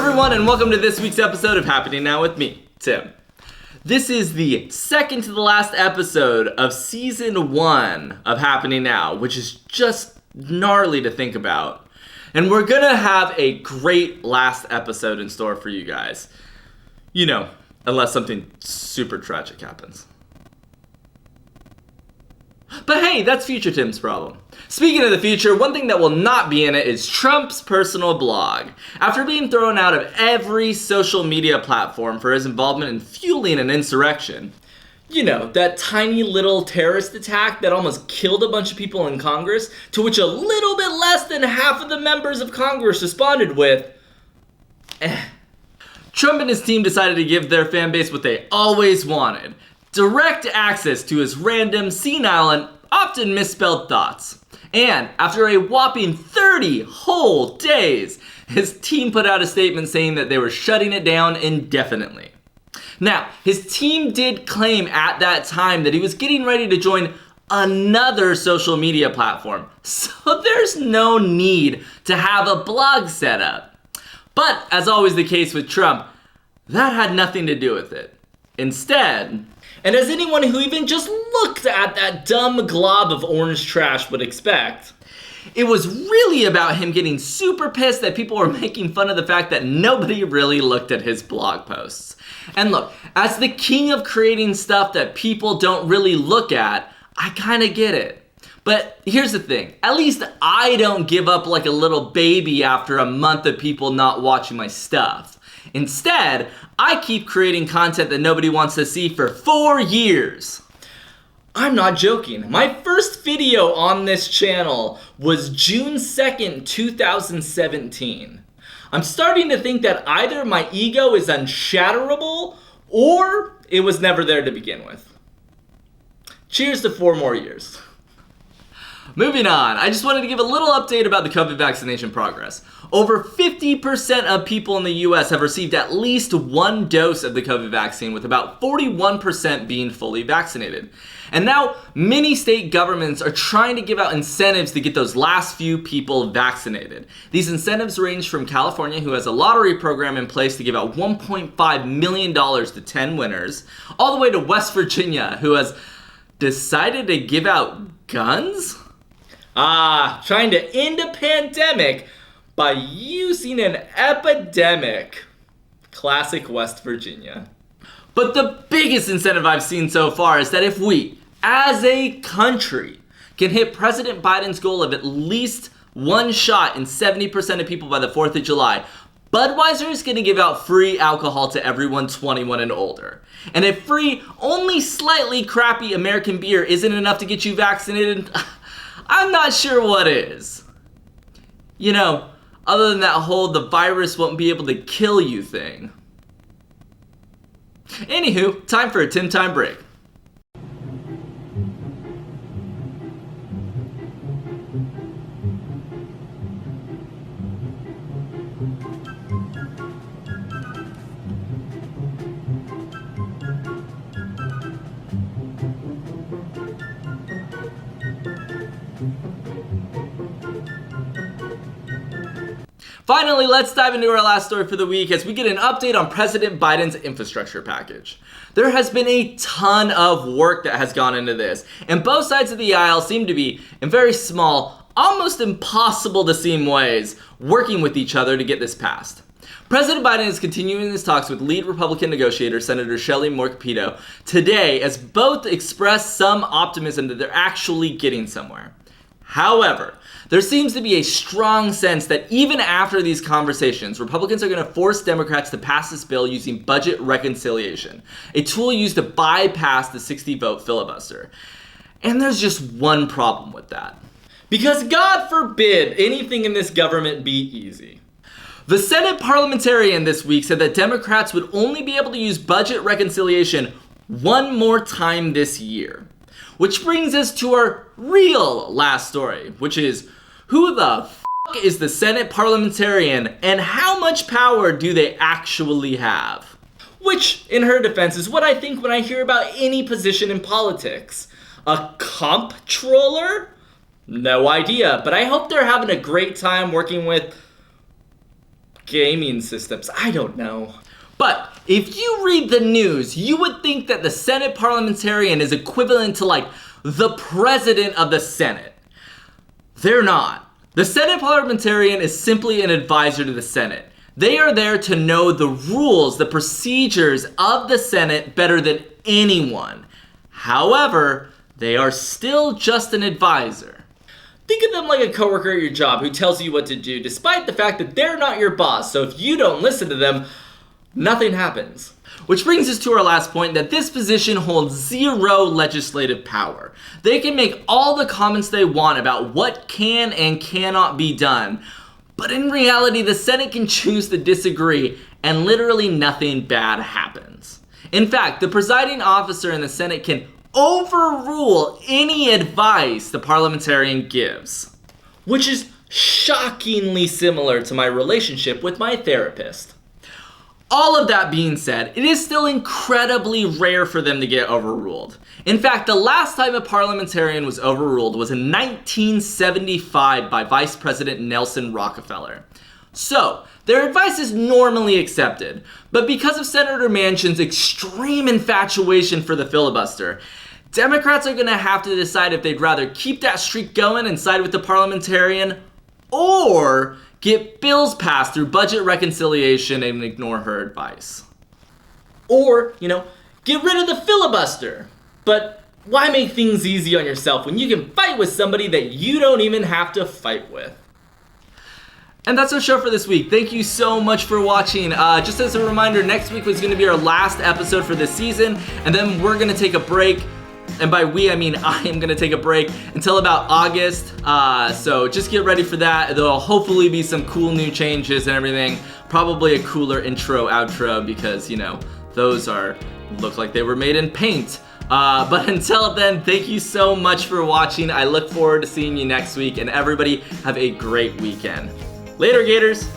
everyone, and welcome to this week's episode of Happening Now with me, Tim. This is the second to the last episode of Season 1 of Happening Now, which is just gnarly to think about. And we're gonna have a great last episode in store for you guys. You know, unless something super tragic happens. But hey, that's future Tim's problem. Speaking of the future, one thing that will not be in it is Trump's personal blog. After being thrown out of every social media platform for his involvement in fueling an insurrection, you know, that tiny little terrorist attack that almost killed a bunch of people in Congress, to which a little bit less than half of the members of Congress responded with, Trump and his team decided to give their fan base what they always wanted: direct access to his random, senile, and often misspelled thoughts. And after a whopping 30 whole days, his team put out a statement saying that they were shutting it down indefinitely. Now, his team did claim at that time that he was getting ready to join another social media platform, so there's no need to have a blog set up. But, as always the case with Trump, that had nothing to do with it. Instead, and as anyone who even just looked at that dumb glob of orange trash would expect, it was really about him getting super pissed that people were making fun of the fact that nobody really looked at his blog posts. And look, as the king of creating stuff that people don't really look at, I kind of get it. But here's the thing, at least I don't give up like a little baby after a month of people not watching my stuff. Instead, I keep creating content that nobody wants to see for 4 years. I'm not joking. My first video on this channel was June 2nd, 2017. I'm starting to think that either my ego is unshatterable or it was never there to begin with. Cheers to 4 more years. Moving on, I just wanted to give a little update about the COVID vaccination progress. Over 50% of people in the US have received at least 1 dose of the COVID vaccine, with about 41% being fully vaccinated. And now, many state governments are trying to give out incentives to get those last few people vaccinated. These incentives range from California, who has a lottery program in place to give out $1.5 million to 10 winners, all the way to West Virginia, who has decided to give out guns? Trying to end a pandemic by using an epidemic. Classic West Virginia. But the biggest incentive I've seen so far is that if we, as a country, can hit President Biden's goal of at least 1 shot in 70% of people by the 4th of July, Budweiser is going to give out free alcohol to everyone 21 and older. And if free, only slightly crappy American beer isn't enough to get you vaccinated, I'm not sure what is. You know, other than that whole the virus won't be able to kill you thing. Anywho, time for a Tim Time break. Finally, let's dive into our last story for the week as we get an update on President Biden's infrastructure package. There has been a ton of work that has gone into this, and both sides of the aisle seem to be, in very small, almost impossible to seem ways, working with each other to get this passed. President Biden is continuing his talks with lead Republican negotiator Senator Shelley Moore Capito today, as both express some optimism that they're actually getting somewhere. However, there seems to be a strong sense that even after these conversations, Republicans are going to force Democrats to pass this bill using budget reconciliation, a tool used to bypass the 60-vote filibuster. And there's just one problem with that. Because God forbid anything in this government be easy. The Senate Parliamentarian this week said that Democrats would only be able to use budget reconciliation 1 more time this year. Which brings us to our real last story, which is, who the f*** is the Senate Parliamentarian and how much power do they actually have? Which, in her defense, is what I think when I hear about any position in politics. A gaming systems. I don't know. But if you read the news, you would think that the Senate Parliamentarian is equivalent to like the president of the Senate. They're not. The Senate Parliamentarian is simply an advisor to the Senate. They are there to know the rules, the procedures of the Senate better than anyone. However, they are still just an advisor. Think of them like a coworker at your job who tells you what to do despite the fact that they're not your boss. So if you don't listen to them, nothing happens. Which brings us to our last point, that this position holds zero legislative power. They can make all the comments they want about what can and cannot be done, but in reality, the Senate can choose to disagree and literally nothing bad happens. In fact, the presiding officer in the Senate can overrule any advice the parliamentarian gives, which is shockingly similar to my relationship with my therapist. All of that being said, it is still incredibly rare for them to get overruled. In fact, the last time a parliamentarian was overruled was in 1975 by Vice President Nelson Rockefeller. So, their advice is normally accepted, but because of Senator Manchin's extreme infatuation for the filibuster, Democrats are going to have to decide if they'd rather keep that streak going and side with the parliamentarian, or get bills passed through budget reconciliation and ignore her advice. Or, get rid of the filibuster. But why make things easy on yourself when you can fight with somebody that you don't even have to fight with? And that's our show for this week. Thank you so much for watching. Just as a reminder, next week was going to be our last episode for this season, and then we're going to take a break. And by we, I mean I am going to take a break until about August. So just get ready for that. There'll hopefully be some cool new changes and everything. Probably a cooler intro, outro, because, those look like they were made in paint. But until then, thank you so much for watching. I look forward to seeing you next week, and everybody have a great weekend. Later, Gators!